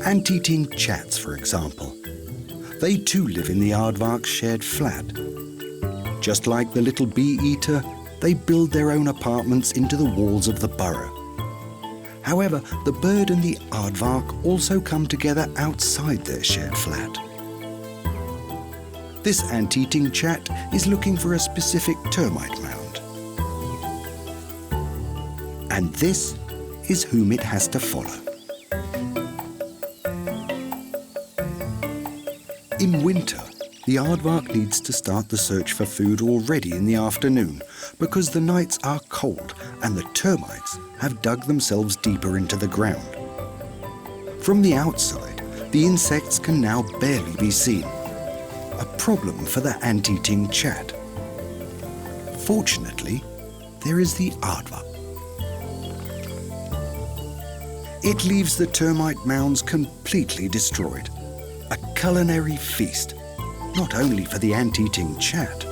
Ant-eating chats, for example. They too live in the Aardvark shared flat. Just like the little bee-eater, they build their own apartments into the walls of the burrow. However, the bird and the Aardvark also come together outside their shared flat. This ant-eating chat is looking for a specific termite mound. And this is whom it has to follow. In winter, the Aardvark needs to start the search for food already in the afternoon because the nights are cold and the termites have dug themselves deeper into the ground. From the outside, the insects can now barely be seen, a problem for the ant-eating chat. Fortunately, there is the Aardvark. It leaves the termite mounds completely destroyed, a culinary feast, not only for the ant-eating chat,